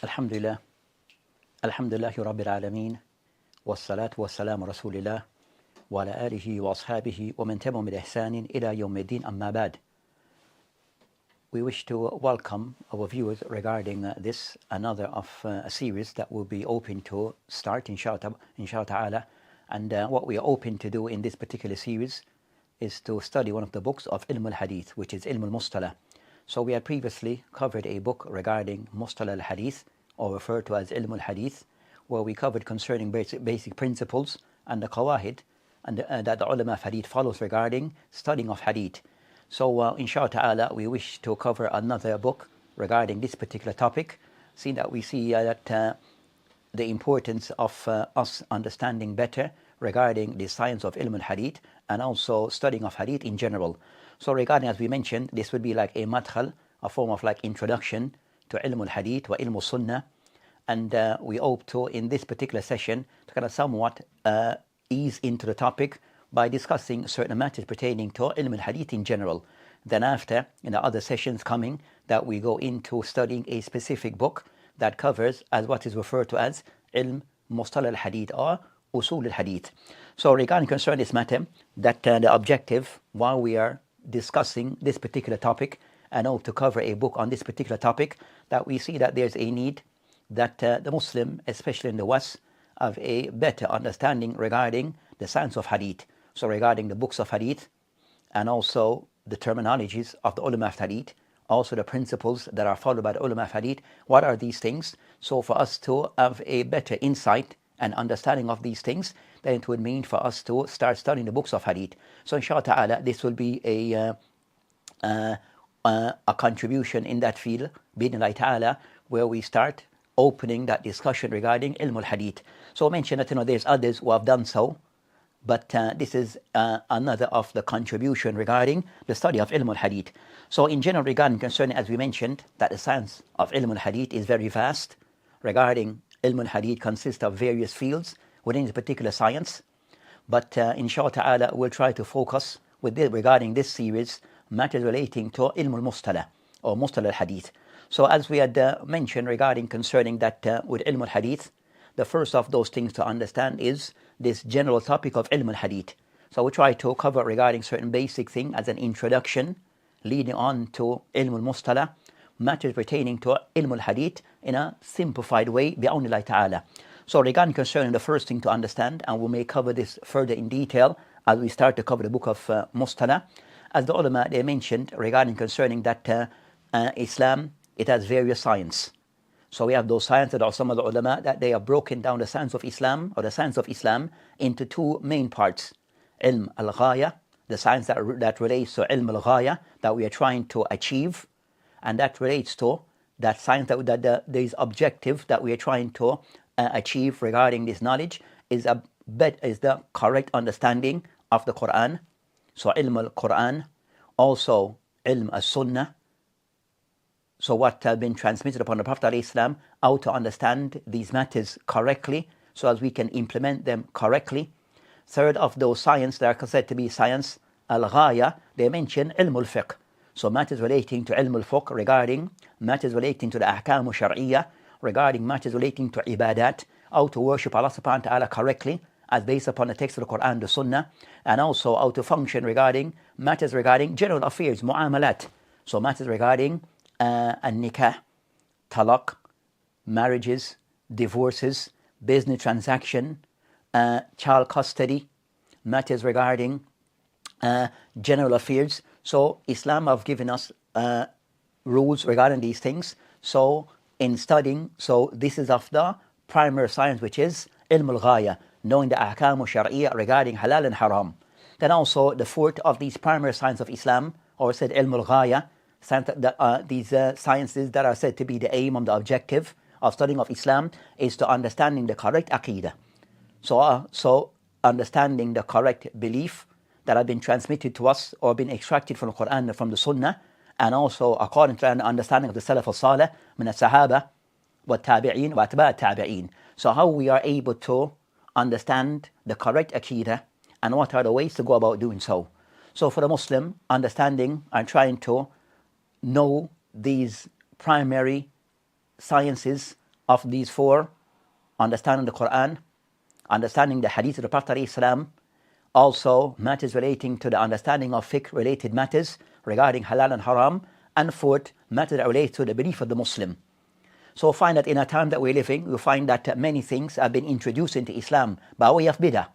Alhamdulillah, Alhamdulillahi Rabbil Alameen, wassalatu wassalamu Rasulillah, wa ala alihi wa ashabihi wa man tabi'ahum bil ihsanin ila yawmiddin amma ba'd. We wish to welcome our viewers regarding this, another of a series that will be open to start inshallah ta'ala. And what we are open to do in this particular series is to study one of the books of Ilm al-Hadith, which is Ilm al-Mustalah. So we had previously covered a book regarding Mustalah al-Hadith, or referred to as Ilm al-Hadith, where we covered concerning basic principles and the qawahid and that the ulama of Hadith follows regarding studying of Hadith. So inshallah ta'ala, we wish to cover another book regarding this particular topic, seeing that we see that the importance of us understanding better regarding the science of Ilm al-Hadith and also studying of Hadith in general. So regarding, as we mentioned, this would be like a madkhal, a form of like introduction to Ilm al-Hadith wa Ilm al-Sunnah. And we hope to, in this particular session, to kind of somewhat ease into the topic by discussing certain matters pertaining to Ilm al-Hadith in general. Then after, in the other sessions coming, that we go into studying a specific book that covers as what is referred to as Ilm Mustalah al-Hadith or Usul al-Hadith. So regarding concerning this matter, that the objective, while we are discussing this particular topic and hope to cover a book on this particular topic, that we see that there's a need that the Muslim, especially in the West, have a better understanding regarding the science of Hadith. So regarding the books of Hadith and also the terminologies of the ulama of Hadith, also the principles that are followed by the ulama of Hadith. What are these things? So for us to have a better insight and understanding of these things, then it would mean for us to start studying the books of Hadith. So inshallah ta'ala, this will be a contribution in that field, bi'idhnillahi ta'ala, where we start opening that discussion regarding Ilm al-Hadith. So I mentioned that there's others who have done so, but this is another of the contribution regarding the study of Ilm al-Hadith. So in general, regarding concerning, as we mentioned, that the science of Ilm al-Hadith is very vast. Regarding Ilm al-Hadith consists of various fields within a particular science. But inshallah ta'ala, we'll try to focus regarding this series, matters relating to Ilm al-Mustalah or Mustalah al-Hadith. So as we had mentioned regarding concerning that with Ilm al-Hadith, the first of those things to understand is this general topic of Ilm al-Hadith. So we try to cover regarding certain basic thing as an introduction, leading on to Ilm al-Mustalah, matters pertaining to Ilm al-Hadith in a simplified way, bi'awnillahi ta'ala. So regarding concerning the first thing to understand, and we may cover this further in detail as we start to cover the book of Mustalah, as the ulama, they mentioned regarding concerning that Islam, it has various science. So we have those sciences that are some of the ulama that they have broken down the science of Islam or the science of Islam into two main parts. Ilm al-Ghaya, the science that relates to Ilm al-Ghaya, that we are trying to achieve, and that relates to that science that there is objective that we are trying to achieve regarding this knowledge is the correct understanding of the Quran. So Ilm al-Quran, also Ilm al-Sunnah. So what has been transmitted upon the Prophet ﷺ, how to understand these matters correctly so as we can implement them correctly. Third of those science that are said to be science, al-Ghaya, they mention Ilm al-Fiqh. So matters relating to Ilm al-Fiqh regarding matters relating to the Ahkam al-Shar'iyya, regarding matters relating to Ibadat, how to worship Allah subhanahu wa ta'ala correctly as based upon the text of the Quran, the Sunnah, and also how to function regarding matters regarding general affairs, mu'amalat. So matters regarding nikah, talaq, marriages, divorces, business transaction, child custody, matters regarding general affairs. So Islam have given us rules regarding these things. So in studying, so this is of the primary science, which is Ilm al-Ghaya, knowing the Ahkam al-Shar'iyya regarding halal and haram. Then also the fourth of these primary science of Islam, or said Ilm al-Ghaya, these sciences that are said to be the aim and the objective of studying of Islam, is to understanding the correct aqidah. So understanding the correct belief that have been transmitted to us or been extracted from the Quran and from the Sunnah, and also according to an understanding of the Salaf al-Salih, min al-Sahaba, wa tabi'in, wa atba' tabi'in. So how we are able to understand the correct aqidah and what are the ways to go about doing so. So for the Muslim, understanding and trying to know these primary sciences of these four: understanding the Quran, understanding the Hadith of the Prophet ﷺ, also matters relating to the understanding of Fikr related matters regarding halal and haram, and fourth, matters that relate to the belief of the Muslim. So find that in a time that we're living, you find that many things have been introduced into Islam by way of bid'ah.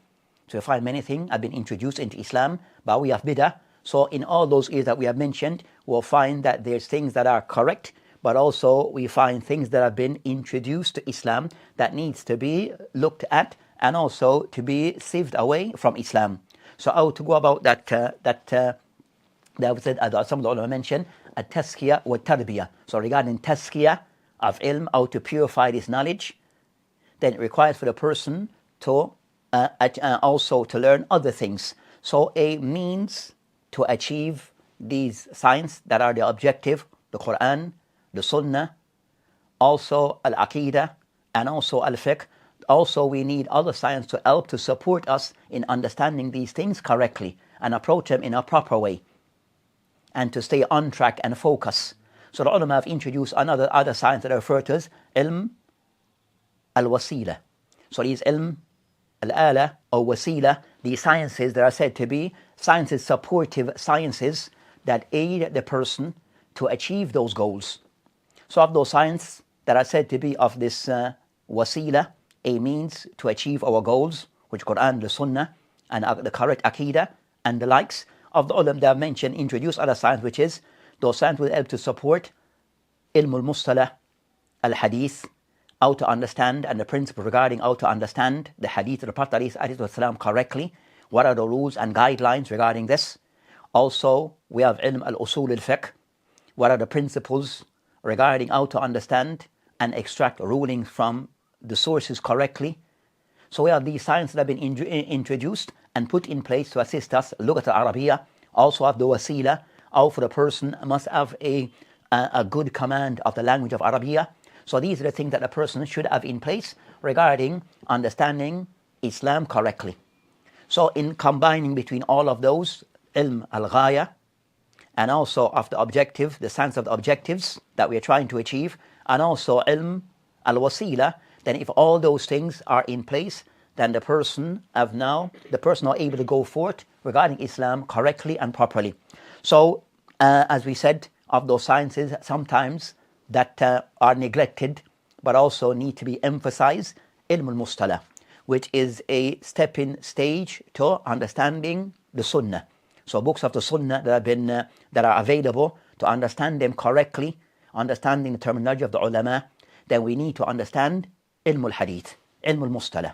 So you find many things have been introduced into Islam by way of bid'ah. So in all those areas that we have mentioned, we'll find that there's things that are correct, but also we find things that have been introduced to Islam that needs to be looked at and also to be sieved away from Islam. So how to go about that? That was said, as some of the ulama mentioned, at-tazkiyah wa tarbiyah. So regarding tazkiyah of ilm, how to purify this knowledge, then it requires for the person to also to learn other things. So a means to achieve these science that are the objective, the Quran, the Sunnah, also al-Aqidah, and also al-Fiqh. Also we need other science to help to support us in understanding these things correctly and approach them in a proper way and to stay on track and focus. So the ulama have introduced another other science that are referred to as ilm al-wasila. So these ilm al-ala or wasila, these sciences that are said to be sciences, supportive sciences that aid the person to achieve those goals. So of those sciences that are said to be of this wasila, a means to achieve our goals, which Quran, the Sunnah, and the correct Aqidah, and the likes, of the ulama that have mentioned, introduce other science, which is those science will help to support ilm al-mustalah, al-hadith, how to understand, and the principle regarding how to understand the hadith of the Prophet ﷺ correctly. What are the rules and guidelines regarding this? Also, we have ilm al-usul al-fiqh. What are the principles regarding how to understand and extract rulings from the sources correctly? So we have these sciences that have been introduced and put in place to assist us. Lughat al-Arabiya, also have the wasila, how for the person must have a good command of the language of Arabiya. So these are the things that a person should have in place regarding understanding Islam correctly. So in combining between all of those, ilm al-ghaya, and also of the objective, the science of the objectives that we are trying to achieve, and also ilm al-wasila, then if all those things are in place, then the person are able to go forth regarding Islam correctly and properly. So as we said, of those sciences sometimes that are neglected but also need to be emphasized, ilm al-mustalah, which is a stepping stage to understanding the Sunnah. So books of the Sunnah that have been that are available, to understand them correctly, understanding the terminology of the ulama, then we need to understand ilm al-hadith, ilm al-mustalah.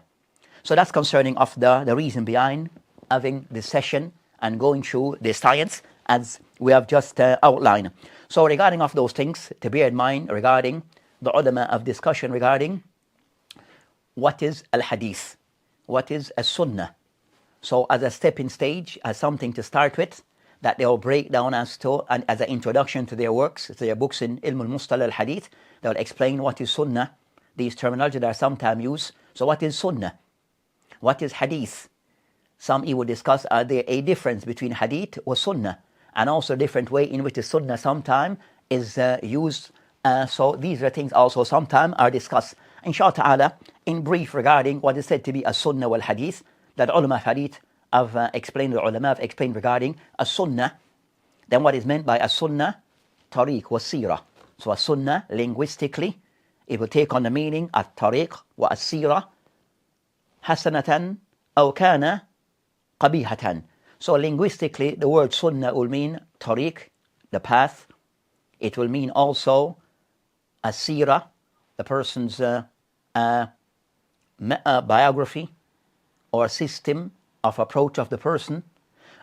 So that's concerning of the reason behind having this session and going through the science as we have just outlined. So regarding of those things to bear in mind regarding the ulama of discussion regarding what is al-hadith, what is as-sunnah. So as a stepping stage, as something to start with, that they will break down as to, and as an introduction to their works, to their books in ilm al-mustalah al-hadith, they will explain what is sunnah, these terminology that are sometimes used. So what is sunnah? What is hadith? Some he will discuss, are there a difference between hadith or sunnah, and also a different way in which the sunnah sometimes is used. So these are things also sometimes are discussed. Inshallah ta'ala, in brief regarding what is said to be a sunnah wal hadith, that ulama of hadith have explained, the ulama have explained regarding a sunnah. Then what is meant by a sunnah? Tariq wa sirah. So a sunnah, linguistically, it will take on the meaning of tariq wa as-sirah, hasanatan aw kana qabihatan. So linguistically, the word sunnah will mean tariq, the path. It will mean also as-sirah, the person's biography or system of approach of the person.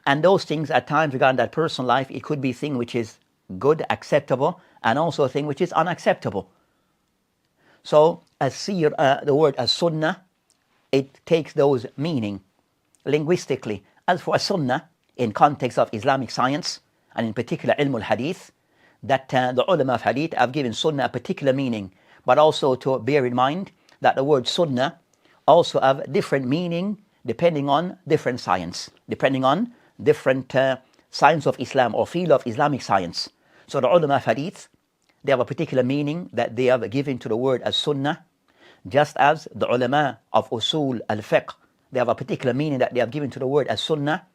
And those things at times regarding that person's life, it could be a thing which is good, acceptable, and also a thing which is unacceptable. So the word as-sunnah, it takes those meaning linguistically. As for as-sunnah, in context of Islamic science, and in particular ilm al-hadith, that the ulama of hadith have given sunnah a particular meaning, but also to bear in mind that the word sunnah also have different meaning depending on different science, depending on different science of Islam or field of Islamic science. So the ulama of hadith they have a particular meaning that they have given to the word as sunnah, just as the ulama of usul al-fiqh, they have a particular meaning that they have given to the word as sunnah.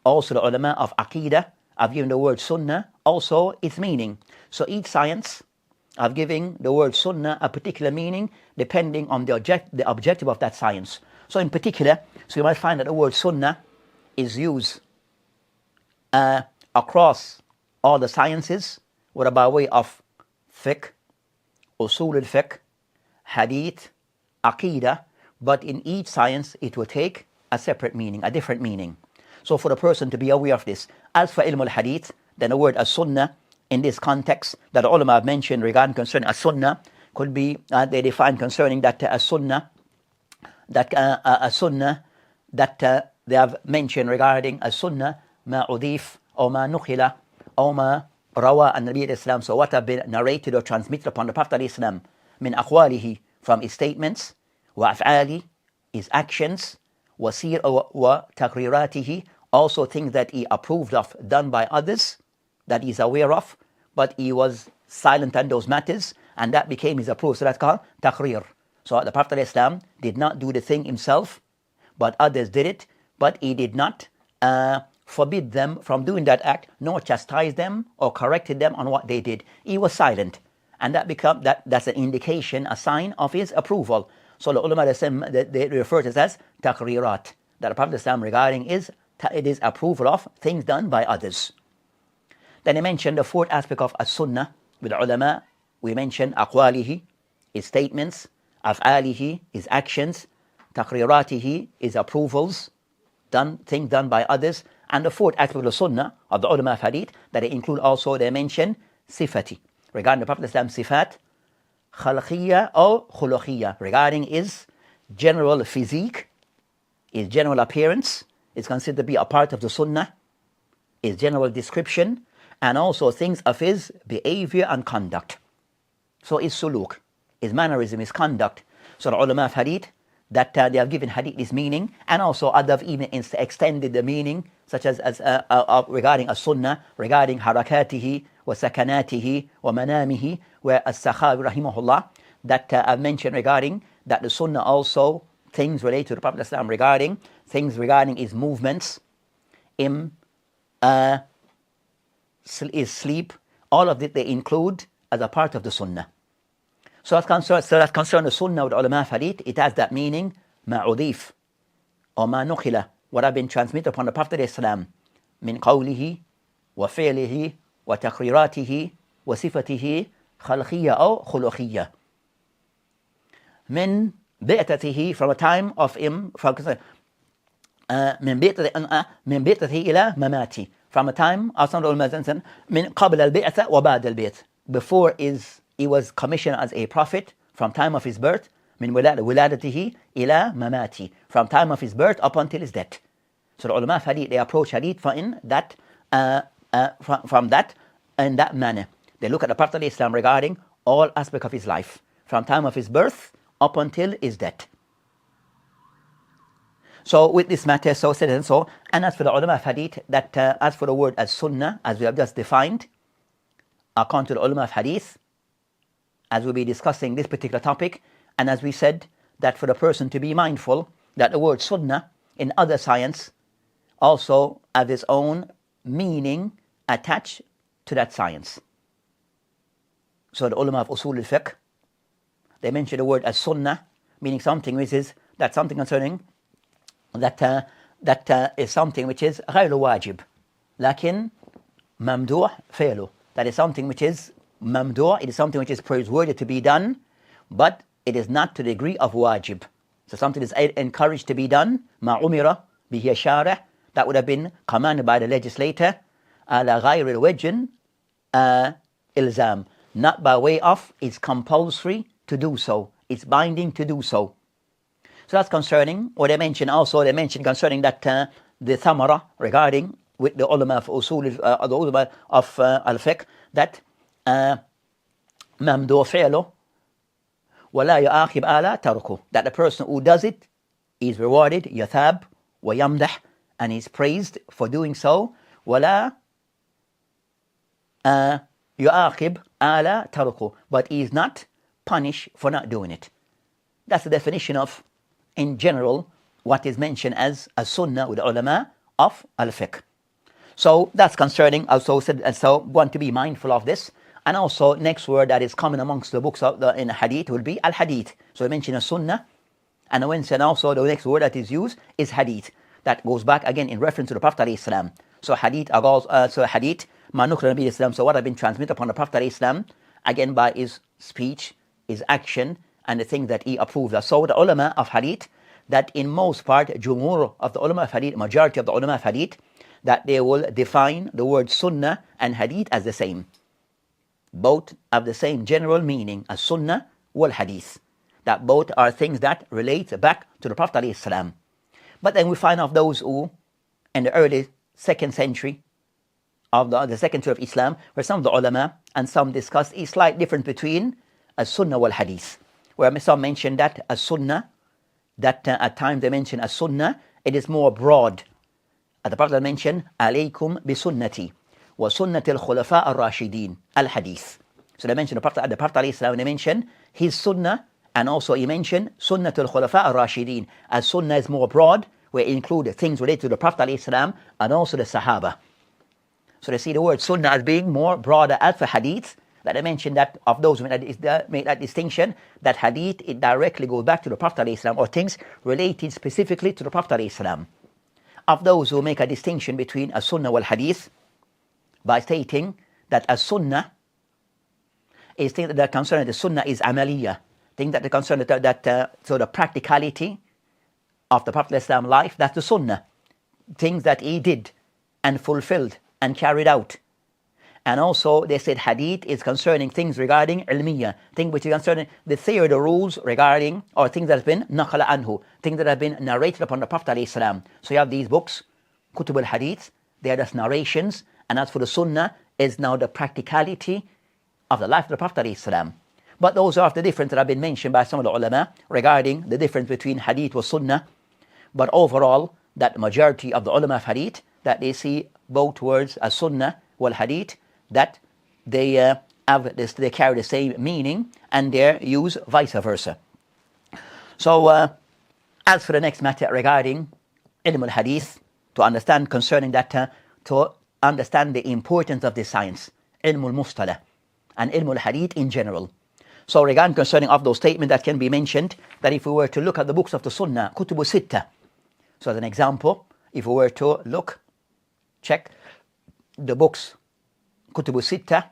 Also the ulama of aqidah have given the word sunnah also its meaning. So each science have given the word sunnah a particular meaning depending on the objective of that science. So in particular, so you might find that the word sunnah is used across all the sciences, whether by way of fiqh, usul al-fiqh, hadith, aqidah, but in each science it will take a separate meaning, a different meaning. So for the person to be aware of this. As for ilm al-hadith, then the word as-sunnah in this context that the ulama have mentioned regarding concerning as-sunnah could be, they define concerning that as-sunnah, that as-sunnah, that they have mentioned regarding as-sunnah, ma udif, or ma nukhila, or ma rawa an-nabi al-islam. So what have been narrated or transmitted upon the Prophet al-islam, min aqwalihi, from his statements, wa af'ali, his actions, wa taqriratihi, also things that he approved of done by others that he's aware of, but he was silent on those matters, and that became his approval. So that's called taqrir. So the Prophet ﷺ did not do the thing himself, but others did it, but he did not forbid them from doing that act, nor chastise them or corrected them on what they did. He was silent, and that's an indication, a sign of his approval. So the ulama, they refer to it as taqrirat, that the Prophet ﷺ regarding it is approval of things done by others. Then he mentioned the fourth aspect of as-sunnah with the ulama. We mentioned aqwalihi, his statements, af'alihi, his actions, taqriratihi, his approvals, things done by others. And the fourth aspect of the sunnah of the ulama of hadith, that they include also, they mention sifati, regarding the Prophet ﷺ sifat, khalqiyya or khuluqiyya, regarding his general physique, his general appearance is considered to be a part of the sunnah, his general description, and also things of his behavior and conduct. So his suluk, his mannerism, his conduct. So the ulama of hadith, that they have given hadith this meaning, and also others have even extended the meaning, such as regarding as-sunnah, regarding harakatihi, wa sakanatihi, wa manamihi, where as-Sakhawi rahimahullah, that I've mentioned regarding that the sunnah also, things related to the Prophet ﷺ regarding, things regarding his movements, his sleep, all of it they include as a part of the sunnah. So that's concerned the sunnah with ulama of hadith, it has that meaning, ma udif, or ma nukhila, what have been transmitted upon the Prophet ﷺ, min qawlihi, wa fi'lihi, wa taqriratihi, wa sifatihi, khalqiyya or khuluqiyya. Min bi'tatihi, from a time of him, min bi'tatihi ila mamati, from a time of some ulama, min qabla al-bi'tha wa ba'da al-bi'th, before he was commissioned as a prophet, from time of his birth, min wiladatihi ila mamati, from time of his birth up until his death. So the ulama of hadith, they approach hadith from that in that manner. They look at the Prophet of Islam regarding all aspects of his life, from time of his birth up until his death. So with this matter, so said and so, and as for the ulama of hadith, that as for the word as sunnah, as we have just defined, according to the ulama of hadith, as we'll be discussing this particular topic, and as we said, that for the person to be mindful that the word sunnah in other science also have its own meaning attached to that science. So the ulama of usul al-fiqh, they mention the word as sunnah, meaning something which is, that's something concerning, that is something which is غير واجب, لكن ممدوح فعله. That is something which is mamdu', it is something which is praiseworthy to be done, but it is not to the degree of wajib. So something is encouraged to be done, ma umira bihi sharih, that would have been commanded by the legislator, ala ghayr al-wajn ilzam, not by way of it's compulsory to do so, it's binding to do so. So that's concerning, or they mention concerning that the thamara, regarding with the ulama of usul, the ulama of al-fiqh, that mamdu fi'lu wa la yu'aqib ala tarku, that the person who does it is rewarded, yathab wa yamdah, and is praised for doing so, wa la يُعَاقِبْ عَلَى تَرْكُ, but he is not punished for not doing it. That's the definition of, in general, what is mentioned as a sunnah with the ulama of al-fiqh. So that's concerning, also said, so want to be mindful of this. And also, next word that is common amongst the books of in hadith will be al-hadith. So we mention a sunnah, and also the next word that is used is hadith. That goes back again in reference to the Prophet ﷺ. So hadith, hadith, ma nukhla Nabi Islam. So what have been transmitted upon the Prophet ﷺ, again by his speech, his action, and the things that he approved of. So the ulama of hadith, that in most part, jumhur of the ulama of hadith, majority of the ulama of hadith, that they will define the word sunnah and hadith as the same. Both have the same general meaning as sunnah wal hadith. That both are things that relate back to the Prophet ﷺ. But then we find of those who, in the early second century of the second century of Islam, where some of the ulama and some discussed a slight difference between a sunnah wal hadith. Where some mention that a sunnah, that at times they mention a sunnah, it is more broad. The Prophet mentioned, alaykum bi sunnati wa sunnati al-khulafa al-rashidin al-hadith. So they mentioned the Prophet ﷺ, they mentioned his sunnah, and also he mentioned sunnat al-khulafa al-rashidin. As sunnah is more broad, where it includes things related to the Prophet ﷺ and also the Sahaba. So they see the word sunnah as being more broader. As for hadith, that I mentioned that of those who make that distinction, that hadith, it directly goes back to the Prophet ﷺ, or things related specifically to the Prophet ﷺ. Of those who make a distinction between a sunnah wal hadith, by stating that a sunnah is things that concern the sunnah is amaliyah, things that concern so the practicality of the Prophet ﷺ life, that's the sunnah. Things that he did and fulfilled and carried out. And also they said hadith is concerning things regarding ilmiyah, things which is concerning the theory, the rules regarding, or things that have been naqala anhu, things that have been narrated upon the Prophet ﷺ. So you have these books, kutub al-hadith, they are just narrations, and as for the sunnah, is now the practicality of the life of the Prophet ﷺ. But those are the differences that have been mentioned by some of the ulama regarding the difference between hadith and sunnah. But overall, that majority of the ulama of hadith, that they see both words as sunnah wal hadith, that they they carry the same meaning, and they use vice versa. So as for the next matter regarding ilm al hadith, to understand concerning that, to understand the importance of this science, ilm al mustalah and ilm al hadith in general. So regarding concerning of those statements that can be mentioned, that if we were to look at the books of the sunnah, kutubu sitta. So as an example, if we were to check the books, kutubu sitta,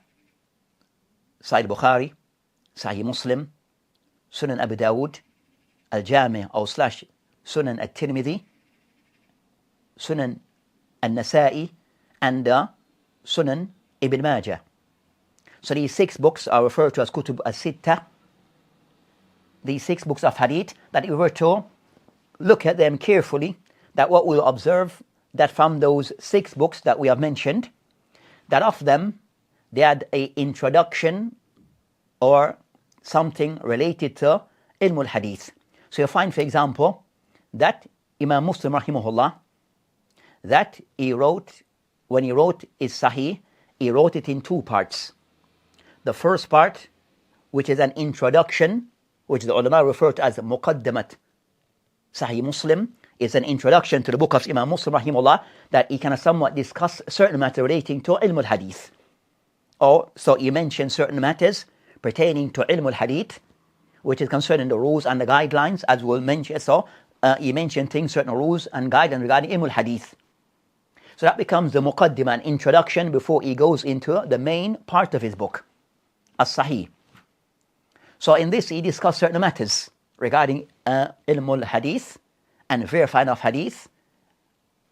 Sahih Bukhari, Sahih Muslim, Sunan Abu Dawud, Al-Jami' or / Sunan At-Tirmidhi, Sunan An-Nasa'i, and Sunan Ibn Majah. So these 6 books are referred to as Kutub as-Sitta. These 6 books of hadith, that if we were to look at them carefully, that what we'll observe, that from those 6 books that we have mentioned, that of them, they had an introduction or something related to ilm al-hadith. So you find, for example, that Imam Muslim rahimahullah, that he wrote, when he wrote his Sahih, he wrote it in 2 parts. The first part, which is an introduction, which the ulama refer to as Muqaddamat Sahih Muslim, is an introduction to the book of Imam Muslim rahimahullah, that he can somewhat discuss certain matter relating to ilm al-hadith. So he mentioned certain matters pertaining to ilm al-hadith, which is concerning the rules and the guidelines, as we'll mention. So he mentioned things, certain rules and guidelines regarding ilm al-hadith. So that becomes the muqaddimah, an introduction, before he goes into the main part of his book, as-Sahih. So in this he discussed certain matters regarding ilm al-hadith and verifying of hadith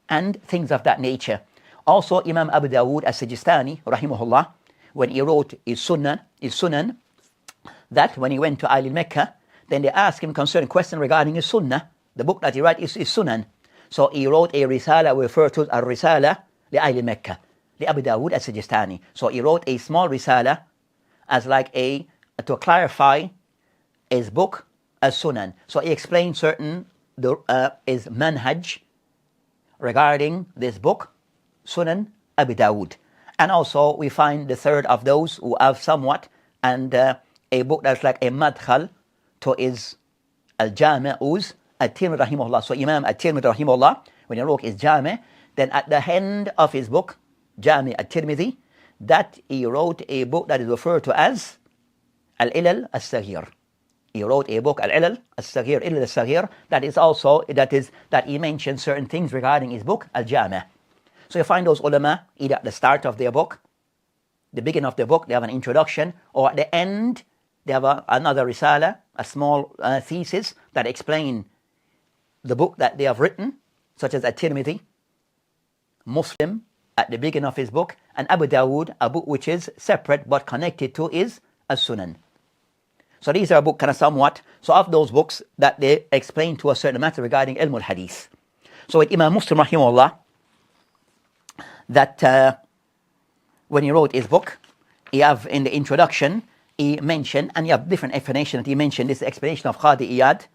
and things of that nature. Also Imam Abu Dawud as-Sijistani rahimahullah, when he wrote his sunan, that when he went to Ahl Mecca, then they asked him concerning question regarding his sunnah. The book that he wrote is his sunan. So he wrote a risala, referred to as risala li Ahl Mecca, li Abu Dawud as-Sijistani. So he wrote a small risala as like to clarify his book as sunan. So he explained certain is manhaj regarding this book, Sunan Abu Dawud. And also we find the third of those who have somewhat, and a book that's like a madkhal to is al-Jami'uz at-Tirmidhi rahimahullah. So Imam at-Tirmidhi rahimahullah, when he wrote his Jami', then at the end of his book, Jami' at-Tirmidhi, that he wrote a book that is referred to as Al-Ilal al-Saghir. He wrote a book, Al-Ilal al-Saghir, Ilal al-Saghir, that he mentioned certain things regarding his book, Al-Jami'. So you find those ulama, either at the start of their book, the beginning of the book, they have an introduction, or at the end, they have another risala, a small thesis that explain the book that they have written, such as At-Tirmidhi, Muslim, at the beginning of his book, and Abu Dawood, a book which is separate but connected to is As-Sunan. So these are a book kind of somewhat, so of those books that they explain to a certain matter regarding Ilm al-Hadith. So with Imam Muslim rahimahullah, that when he wrote his book, he have in the introduction, he mentioned, and you have different explanation that he mentioned, this explanation of Qadi Iyad,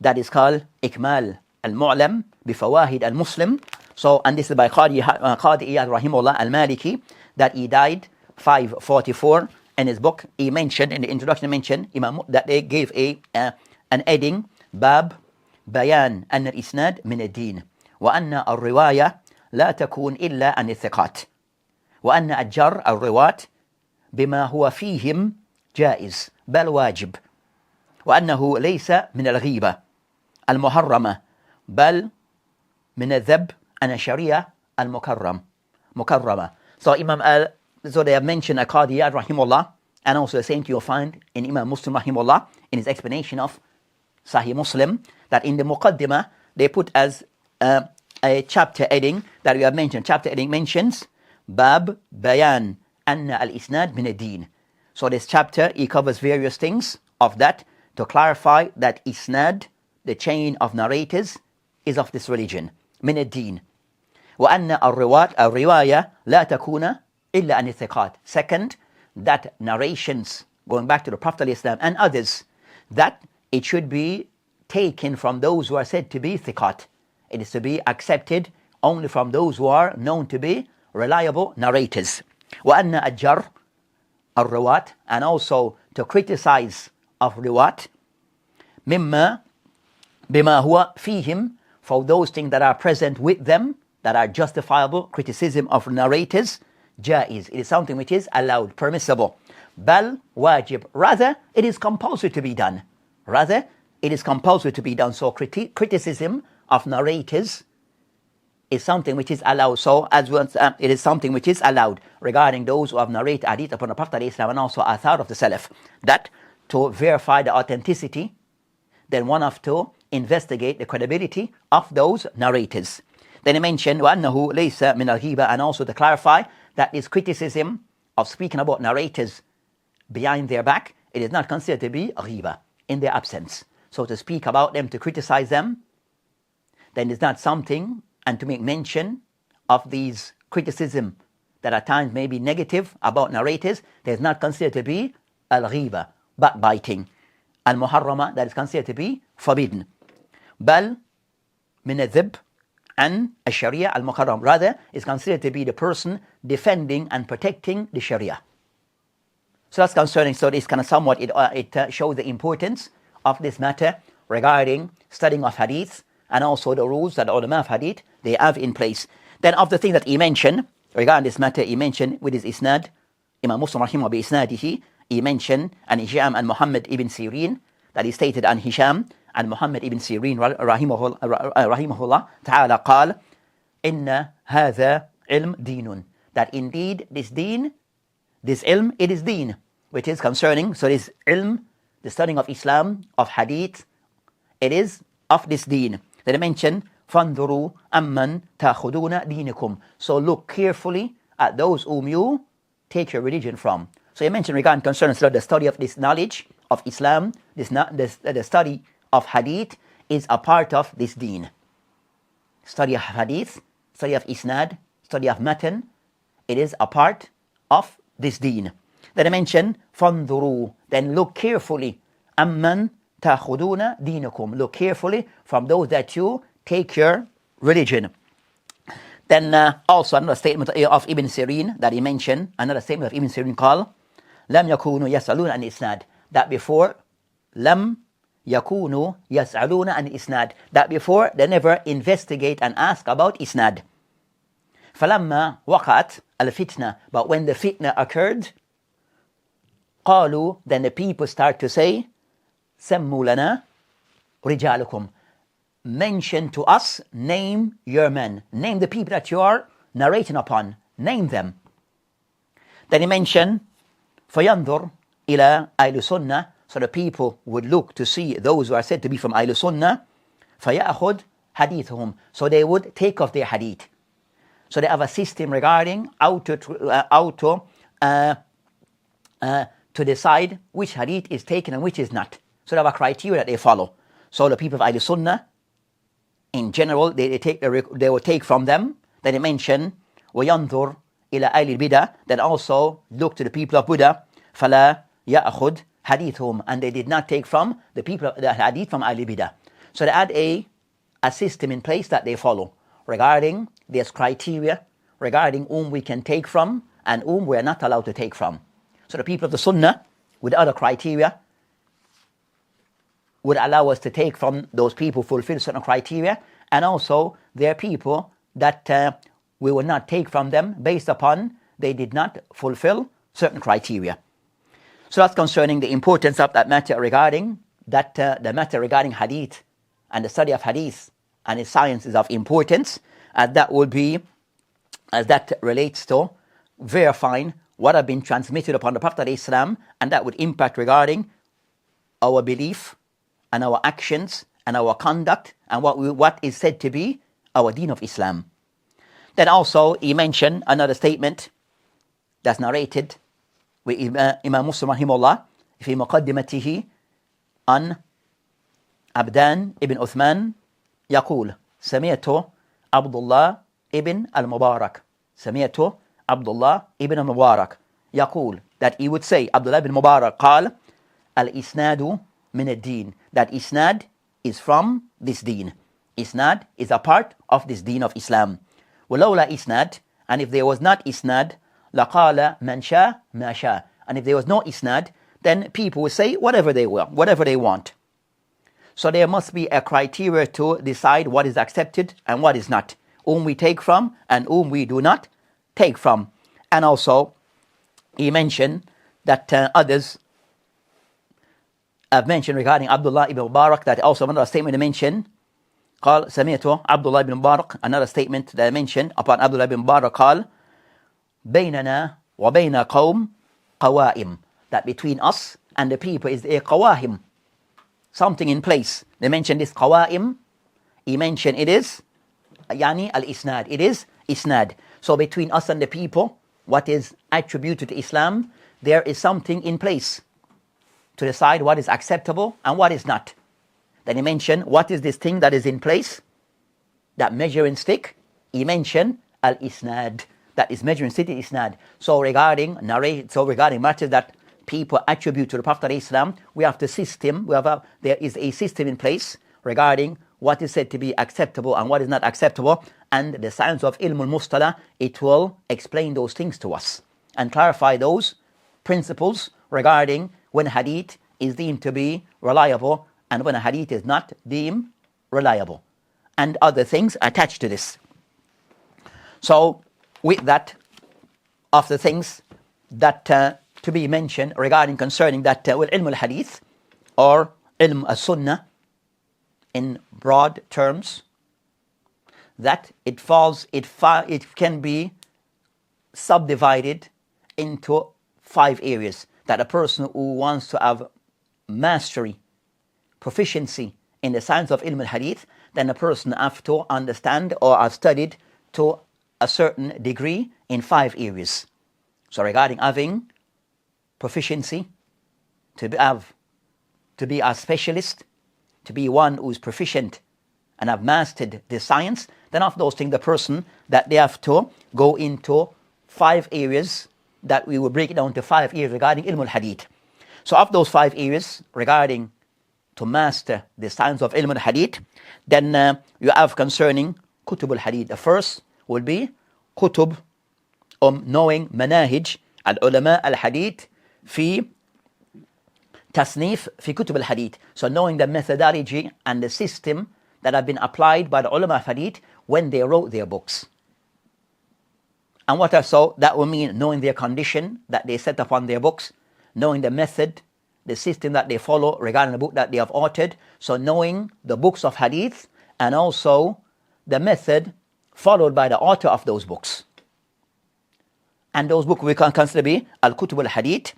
that is called Ikmal al-Mu'lam bifawahid al-Muslim. So, and this is by Qadi Iyad rahimahullah al-Maliki, that he died 544. In his book, he mentioned, in the introduction, he mentioned that they gave an heading, Bab Bayan an al-Isnad min al-Din, wa anna al-Riwaya la takun illa an al-Thiqat, wa anna al-Jar al-Riwat bima huwa fihim جائز بل واجب وأنه ليس من الغيبة المحرمة بل من الذب عن الشريعة مكرمة. So so they have mentioned Qadi Iyad rahimahullah, and also the same thing you'll find in Imam Muslim rahimahullah in his explanation of Sahih Muslim, that in the Muqaddimah they put as a chapter heading that we have mentioned. Chapter heading mentions Bab Bayan Anna al-Isnad min ad-Din. So this chapter, he covers various things of that to clarify that Isnad, the chain of narrators, is of this religion, min ad-Din. وأن الرواية لا تكون إلا عن الثقات. Second, that narrations, going back to the Prophet ﷺ and others, that it should be taken from those who are said to be thiqat. It is to be accepted only from those who are known to be reliable narrators. وأن الجر الروات, and also to criticize of riwat, بما هو فيهم, for those things that are present with them, that are justifiable criticism of narrators, jaiz, it is something which is allowed, permissible. Bal wajib, rather it is compulsory to be done. So criticism of narrators is something which is allowed. So as well, it is something which is allowed regarding those who have narrated hadith upon the Prophet ﷺ and also athar of the Salaf, that to verify the authenticity, then one have to investigate the credibility of those narrators. Then he mentioned وَأَنَّهُ لَيْسَ مِنَ الْغِيبَةِ, and also to clarify that this criticism of speaking about narrators behind their back, it is not considered to be ghiba in their absence. So to speak about them, to criticize them, then it's not something, and to make mention of these criticism that at times may be negative about narrators, that is not considered to be al-ghiba, backbiting. Al-muharrama, that is considered to be forbidden. Bal min al-dhib and al-sharia al-mukarram, rather is considered to be the person defending and protecting the sharia. So that's concerning. So this kind of somewhat it shows the importance of this matter regarding studying of hadith, and also the rules that the ulama of hadith they have in place. Then of the thing that he mentioned regarding this matter, he mentioned with his isnad, Imam Muslim rahimahullah bi isnadihi, he mentioned an Hisham and Muhammad ibn Sirin, that he stated an Hisham and Muhammad ibn Sirin rahimahullah ta'ala qal inna hadha ilm dinun, that indeed this deen, this ilm, it is deen, which is concerning, so this ilm, the studying of Islam, of hadith, it is of this deen. Then I mentioned فَانْظُرُوا أَمَّنْ تَأْخُذُونَ دِينِكُمْ, so look carefully at those whom you take your religion from. So he mentioned regarding concerning the study of this knowledge of Islam, the study of hadith is a part of this deen. Study of hadith, study of isnad, study of matan, it is a part of this deen. Then I mentioned فَانْظُرُوا, then look carefully, أَمَّنْ تَأْخُذُونَ دِينَكُمْ, look carefully from those that you take your religion. Then also another statement of Ibn Sirin that he mentioned, another statement of Ibn Sirin called لم يكونوا يسألون عن الإسناد, that before لم يكونوا يسألون عن الإسناد, that before they never investigate and ask about isnad. فلما وقعت الفتنة, but when the fitna occurred, قالوا, then the people start to say سموا لنا رجالكم, mention to us, name your men, name the people that you are narrating upon, name them. Then he mentioned فينظر إلى أهل السنة, so the people would look to see those who are said to be from أهل السنة, فيأخذ حديثهم, so they would take off their hadith. So they have a system regarding how to decide which hadith is taken and which is not. So they have a criteria that they follow. So the people of Ahl Sunnah, in general, they will take from them. Then they mention وَيَنْظُرْ إِلَى أَهْلِ الْبِدَى, that also look to the people of Buddha, فَلَا يَأْخُذْ حَدِيثُهُم, and they did not take from the people of the hadith from Ahl Bidah. So they had a system in place that they follow regarding this criteria, regarding whom we can take from and whom we are not allowed to take from. So the people of the Sunnah, with other criteria, would allow us to take from those people who fulfill certain criteria, and also there are people that we will not take from them based upon they did not fulfill certain criteria. So that's concerning the importance of that matter regarding that the matter regarding hadith and the study of hadith and its science is of importance, as that would be, as that relates to verifying what have been transmitted upon the Prophet ﷺ, and that would impact regarding our belief and our actions and our conduct and what is said to be our deen of Islam. Then also he mentioned another statement that's narrated with Imam Muslim rahimahullah في مقدمته عن عبدان ibn Uthman يقول سمعت عبد الله ibn al-Mubarak, سمعت عبد الله ibn al-Mubarak يقول, that he would say, Abdullah ibn Mubarak قال al-isnadu min ad-din, that isnad is from this deen. Isnad is a part of this deen of Islam. وَلَوْلَا isnad, and if there was not isnad, لَقَالَ مَنْ شَاءَ مَا شَاءَ, and if there was no isnad, then people would say whatever they will, whatever they want. So there must be a criteria to decide what is accepted and what is not, whom we take from and whom we do not take from. And also he mentioned that others have mentioned regarding Abdullah ibn Mubarak, that also another statement he mentioned, قال سمعت عبد الله ibn Mubarak, another statement that I mentioned upon Abdullah ibn Mubarak, قال بيننا وبين قوم قوائم, that between us and the people is a qawahim, something in place. They mentioned this qawa'im, he mentioned it is yani al-isnad, it is isnad. So between us and the people, what is attributed to Islam, there is something in place to decide what is acceptable and what is not. Then he mentioned what is this thing that is in place, that measuring stick. He mentioned al-isnad, that is measuring stick, isnad. So regarding matters that people attribute to the Prophet ﷺ, we have the system, there is a system in place regarding what is said to be acceptable and what is not acceptable, and the science of ilm al-mustalah, it will explain those things to us and clarify those principles regarding when hadith is deemed to be reliable and when a hadith is not deemed reliable, and other things attached to this. So with that, of the things that to be mentioned regarding concerning that ilm al-hadith or ilm al-sunnah in broad terms, that it can be subdivided into 5 areas, that a person who wants to have mastery, proficiency in the science of ilm al-hadith, then a person have to understand or have studied to a certain degree in 5 areas. So regarding having proficiency, to be a specialist, to be one who is proficient and have mastered the science, then of those things the person that they have to go into 5 areas, that we will break it down to 5 areas regarding ilm al-hadith. So of those 5 areas regarding to master the science of ilm al-hadith, then you have concerning kutub al-hadith. The first will be كتب knowing مناهج العلماء الحديث في تصنيف في كتب الحديث. So knowing the methodology and the system that have been applied by the ulama of hadith when they wrote their books. And what are so? That will mean knowing their condition that they set upon their books, knowing the method, the system that they follow regarding the book that they have authored. So knowing the books of hadith and also the method followed by the author of those books. And those books we can consider to be al-kutub al-hadith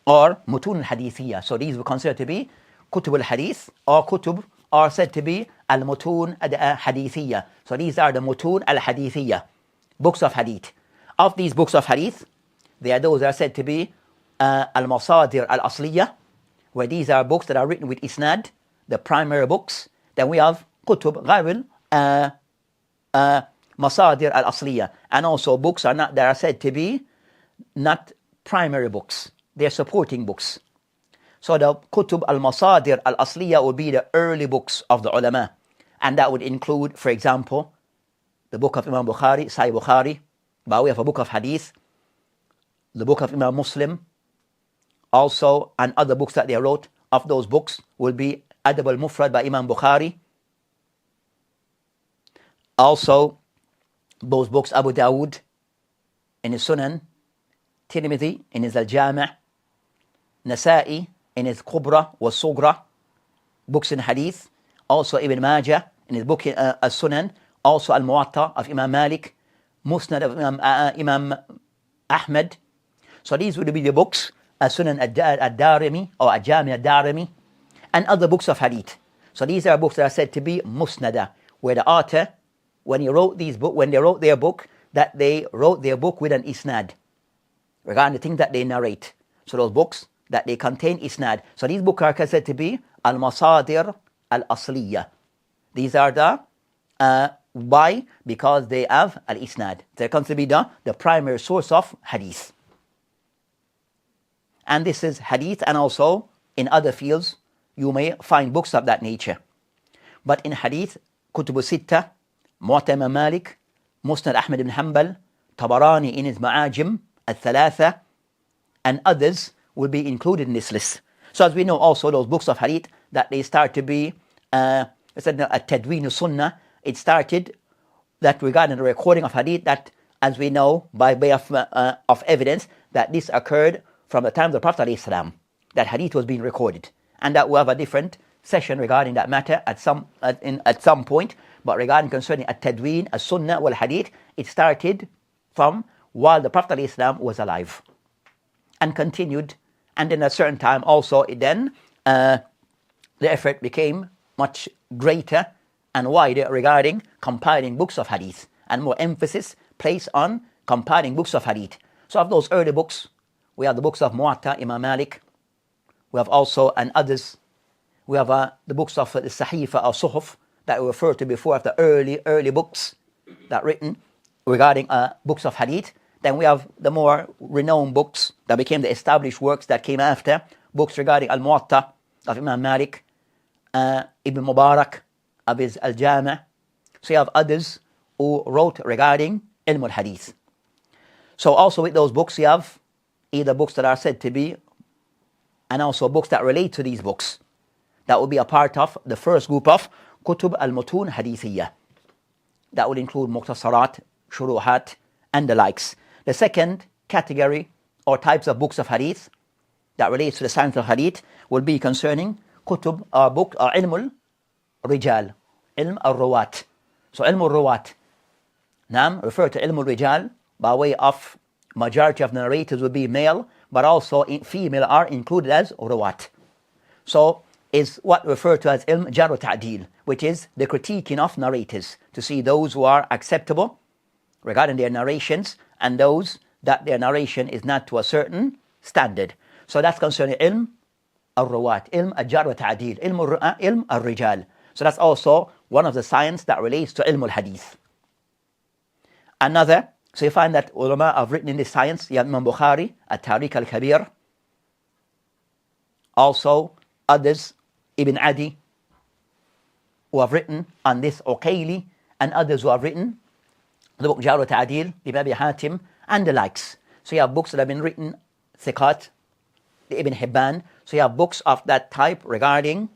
or mutun al-hadithiyya. So these we consider to be kutub al-hadith or kutub are said to be al-mutun al-hadithiyya. So these are the mutun al-hadithiyya, books of hadith. Of these books of hadith, there are those that are said to be al-masadir al-asliyya, where these are books that are written with isnad, the primary books. Then we have kutub ghairil masadir al-asliyya, and also books that are said to be not primary books, they're supporting books. So the kutub al-masadir al-asliyya would be the early books of the ulama, and that would include, for example, the book of Imam Bukhari, Sahih Bukhari, by way of a book of hadith, the book of Imam Muslim, also, and other books that they wrote. Of those books will be Adab al-Mufrad by Imam Bukhari. Also, those books Abu Dawood in his Sunan, Tirmidhi in his Al-Jami', Nasa'i in his Kubra wa Sugra, books in hadith. Also Ibn Majah in his book As-Sunan. Also Al-Muwatta of Imam Malik, Musnad of Imam Ahmad. So these would be the books, As-Sunan Ad-Darimi or Al-Jami' Ad-Darimi, and other books of hadith. So these are books that are said to be Musnada, where the author, when they wrote their book, that they wrote their book with an isnad, regarding the things that they narrate. So those books that they contain isnad. So these books are said to be al-masadir al-asliyya. These are the why? Because they have al-isnad. They're considered to be the primary source of hadith. And this is hadith, and also in other fields you may find books of that nature. But in hadith, Kutub Sitta, Muwatta Imam Malik, Musnad Ahmad ibn Hanbal, Tabarani in his Ma'ajim, Al-Thalatha, and others will be included in this list. So as we know also, those books of hadith, that they start to be Tadween Sunnah, it started that regarding the recording of hadith, that as we know by way of evidence, that this occurred from the time of the Prophet ﷺ, that hadith was being recorded. And that we'll have a different session regarding that matter at some point. But regarding concerning At-Tadween, As-Sunnah wal Hadith, it started from while the Prophet ﷺ was alive and continued. And then at a certain time also, the effort became much greater and wider regarding compiling books of hadith, and more emphasis placed on compiling books of hadith. So of those early books, we have the books of Muwatta, Imam Malik. We have also, and others, we have the books of the Sahifa or Suhuf that we referred to before, of the early books that written regarding books of hadith. Then we have the more renowned books that became the established works that came after, books regarding Al-Muwatta of Imam Malik, Ibn Mubarak of his Al-Jami'. So you have others who wrote regarding Ilm al-Hadith. So also with those books you have either books that are said to be, and also books that relate to these books, that will be a part of the first group of Kutub al-Mutun Hadithiyya. That would include Muqtasarat, Shuruhat, and the likes. The second category or types of books of hadith that relates to the science of hadith will be concerning Kutub or book or Ilm al-Rijal, Ilm al-Ruwat. So Ilm al-Ruwat, refer to Ilm al-Rijal by way of majority of narrators will be male, but also female are included as Ruwat. So is what referred to as Ilm Jar wa Ta'dil, which is the critiquing of narrators, to see those who are acceptable regarding their narrations and those that their narration is not to a certain standard. So that's concerning Ilm al-Ruwat, Ilm al-Jar wa Ta'dil, Ilm al-Rijal. So that's also one of the science that relates to Ilm al-Hadith. Another, so you find that ulama have written in this science, you have Imam Bukhari, At-Tariq al-Kabir, also others, Ibn Adi, who have written on this, Uqayli, and others who have written the book Jar Ta'adil, Ibn Abi Hatim, and the likes. So you have books that have been written, Thiqat, the Ibn Hibban. So you have books of that type regarding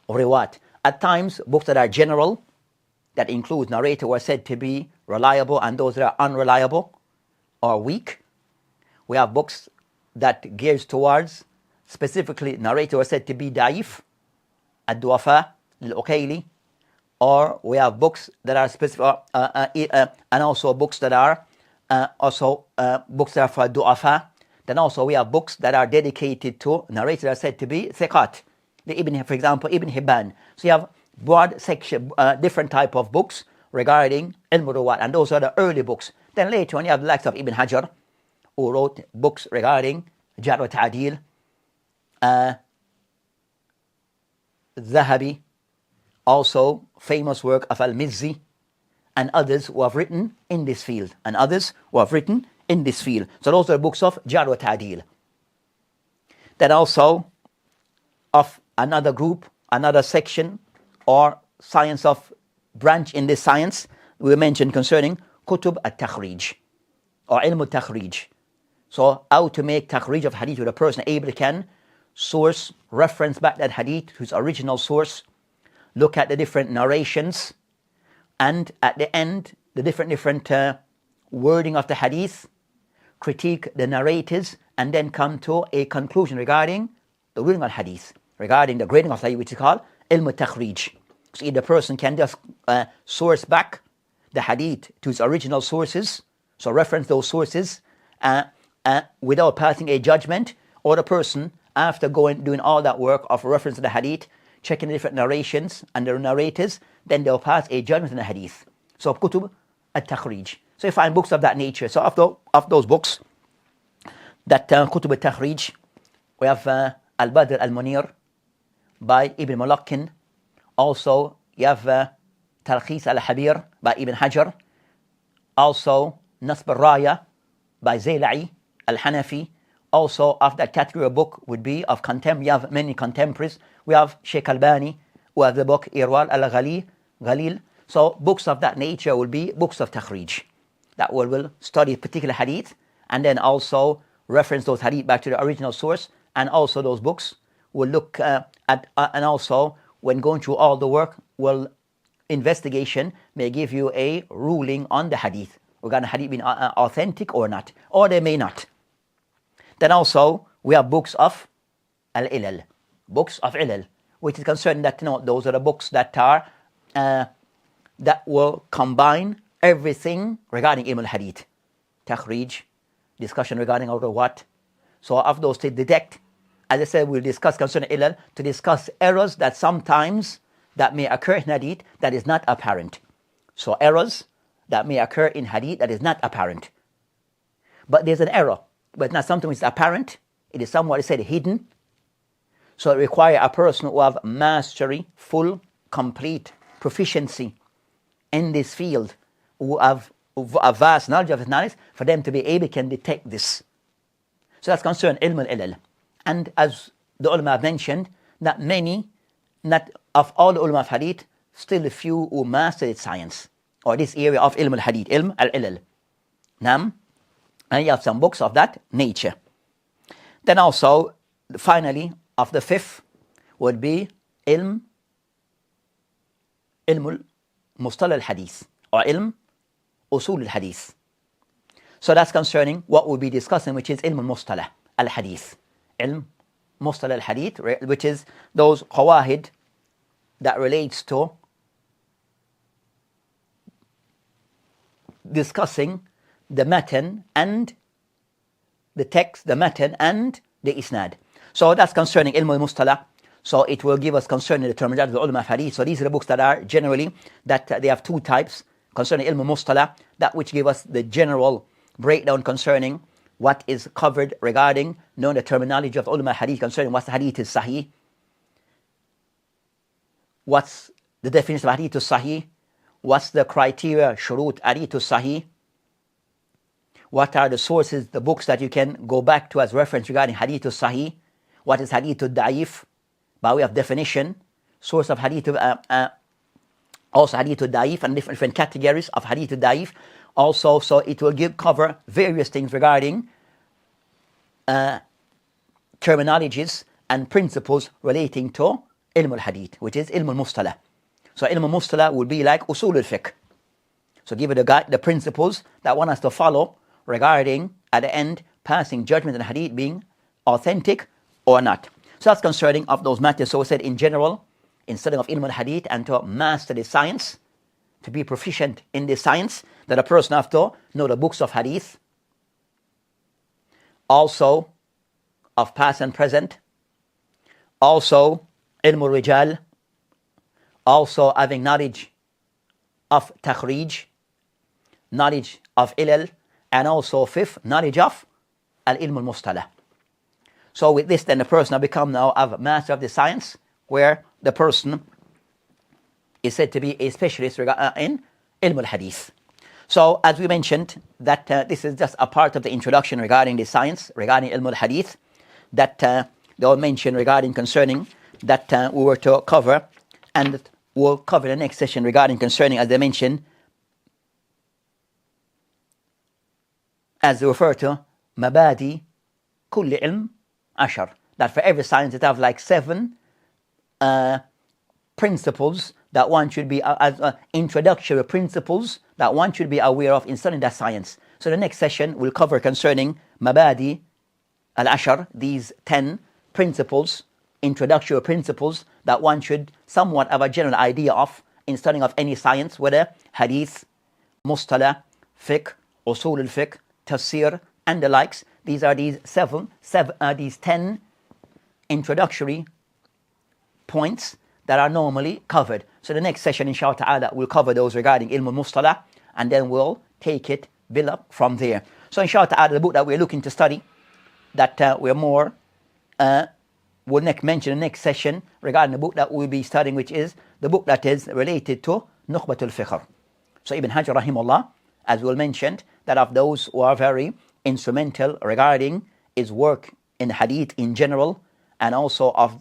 riwat. At times, books that are general, that include narrator who are said to be reliable and those that are unreliable or weak. We have books that gears towards specifically narrator who are said to be da'if, ad-duafa, al-uqayli, or we have books that are specific, and also books that are books that are for du'afa. Then also we have books that are dedicated to narrators that are said to be thiqat. For example, Ibn Hibban. So you have broad section, different type of books regarding ilm ruwat, and those are the early books. Then later on you have the likes of Ibn Hajar, who wrote books regarding Jar wa Ta'adil, Zahabi, also famous work of Al-Mizzi, and others who have written in this field. So those are the books of Jar wa Ta'adil. Then also of another group, another section or science of branch in this science, we mentioned concerning Kutub al-Takhrij or Ilm al-Takhrij. So how to make takhrij of hadith with a person able can source, reference back that hadith to its original source, look at the different narrations, and at the end, the different wording of the hadith, critique the narrators, and then come to a conclusion regarding the wording of hadith, regarding the grading of hadith, which is called ilm al-takhrij. So either person can just source back the hadith to its original sources, so reference those sources without passing a judgment, or the person, after doing all that work of reference to the hadith, checking the different narrations and the narrators, then they'll pass a judgment on the hadith. So Kutub al-Takhrij. So you find books of that nature. So of those books, that Kutub al-Takhrij, we have Al-Badr al-Munir by Ibn Mulaqin. Also, you have Talkhis al-Habir by Ibn Hajar. Also, Nasb al-Raya by Zayla'i al-Hanafi. Also, of that category of book would be of contemporary. We have many contemporaries. We have Sheikh Albani, who has the book Irwal al-Ghalil. So, books of that nature will be books of takhrij, that will study particular hadith, and then also reference those hadith back to the original source, and also those books will look at, and also when going through all the work, investigation may give you a ruling on the hadith, regarding hadith being authentic or not, or they may not. Then also, we have books of al-ilal, which is concerned that, those are the books that are, that will combine everything regarding ilm al-hadith, takhrij, discussion regarding what. So of those to detect, as I said, we'll discuss concerning ilal, to discuss errors that sometimes that may occur in hadith that is not apparent. So errors that may occur in hadith that is not apparent. But there's an error, but it's not something which is apparent. It is somewhat said hidden. So it requires a person who have mastery, full, complete proficiency in this field, who have a vast knowledge of knowledge, for them to be able to detect this. So that's concerned ilm al-ilal. And as the ulama have mentioned, not of all the ulama of hadith, still a few who mastered its science, or this area of ilm al-hadith, ilm al-ilal. Nam, and you have some books of that nature. Then also, finally, of the fifth would be ilm al-mustalah al-hadith, or ilm usul al-hadith. So that's concerning what we'll be discussing, which is ilm al-mustalah al-hadith. Ilm mustalah al-hadith, which is those qawahid that relates to discussing the matan and the text, the matan and the isnad. So that's concerning ilm al-mustalah. So it will give us concerning the terminology of the ulama of hadith. So these are the books that are generally, that they have two types concerning ilm al-mustalah, that which give us the general breakdown concerning what is covered regarding knowing the terminology of the ulama of hadith concerning what the hadith is sahih, what's the definition of hadith is sahih, what's the criteria, shurut hadith is sahih, what are the sources, the books that you can go back to as reference regarding hadith is sahih, what is hadith da'if, by way of definition, source of hadith, also hadith da'if, and different categories of hadith da'if, Also, so it will cover various things regarding terminologies and principles relating to ilm al-hadith, which is ilm al-mustalah. So ilm al-mustalah will be like usul al-fiqh. So give it the principles that one has to follow regarding, at the end, passing judgment on hadith being authentic or not. So that's concerning of those matters. So we said in general, in studying of ilm al-hadith and to master the science, to be proficient in this science, that a person have to know the books of hadith, also of past and present, also ilm al-rijal, also having knowledge of takhrij, knowledge of ilal, and also fifth, knowledge of al-ilm al-mustalah. So with this, then the person will become now a master of the science, where the person is said to be a specialist in ilm al-hadith. So as we mentioned, that this is just a part of the introduction regarding the science, regarding ilm al-hadith, that they will mention regarding concerning that we were to cover, and we'll cover the next session regarding concerning, as they mentioned, as they refer to, mabadi kulli ilm ashar, that for every science it have like 7 principles that one should be, introductory principles that one should be aware of in studying that science. So the next session will cover concerning mabadi al-ashar, these 10 principles, introductory principles that one should somewhat have a general idea of in studying of any science, whether hadith, mustalah, fiqh, usul al-fiqh, tafsir, and the likes. These are these 10 introductory points that are normally covered. So the next session, inshallah ta'ala, will cover those regarding ilm al-mustalah, and then we'll take it, build up from there. So inshallah ta'ala, the book that we're looking to study, that we're more, we'll mention the next session regarding the book that we'll be studying, which is the book that is related to Nukhbatul Fikr. So Ibn Hajar rahimahullah, as we'll mention, that of those who are very instrumental regarding his work in hadith in general, and also are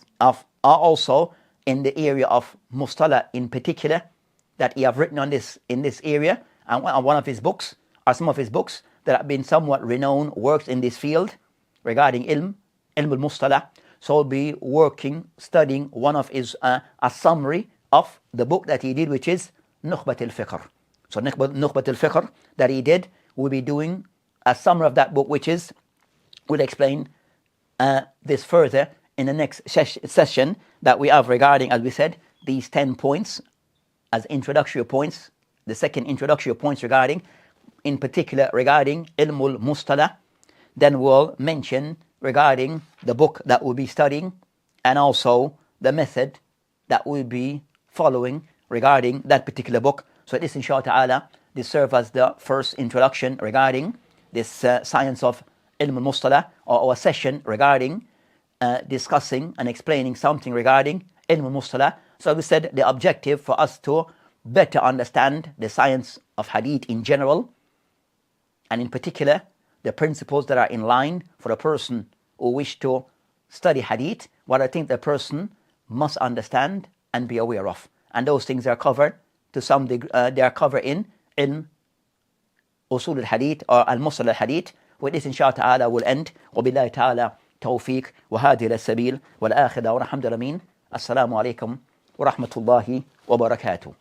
also in the area of mustalah in particular, that he have written on this in this area, and one of his books, or some of his books that have been somewhat renowned works in this field regarding ilm al-mustalah. So we'll be studying one of his, a summary of the book that he did, which is Nukhbatul Fikr. So Nukhbatul Fikr that he did, we'll be doing a summary of that book, which is, we'll explain this further in the next session that we have regarding, as we said, these 10 points as introductory points, the second introductory points regarding, in particular regarding ilmul mustalah. Then we'll mention regarding the book that we'll be studying, and also the method that we'll be following regarding that particular book. So this, inshallah ta'ala, this serves as the first introduction regarding this science of ilm al-mustalah, or a session regarding discussing and explaining something regarding ilm al-mustalah. So we said the objective for us to better understand the science of hadith in general, and in particular the principles that are in line for a person who wish to study hadith, what I think the person must understand and be aware of. And those things are covered to some degree, they are covered in usul al-hadith or al-mustalah al-hadith. With this, inshallah ta'ala, will end. وبالله تعالى توفيق وهذه السبيل والآخرة ورحمة الأمين. السلام عليكم ورحمة الله وبركاته.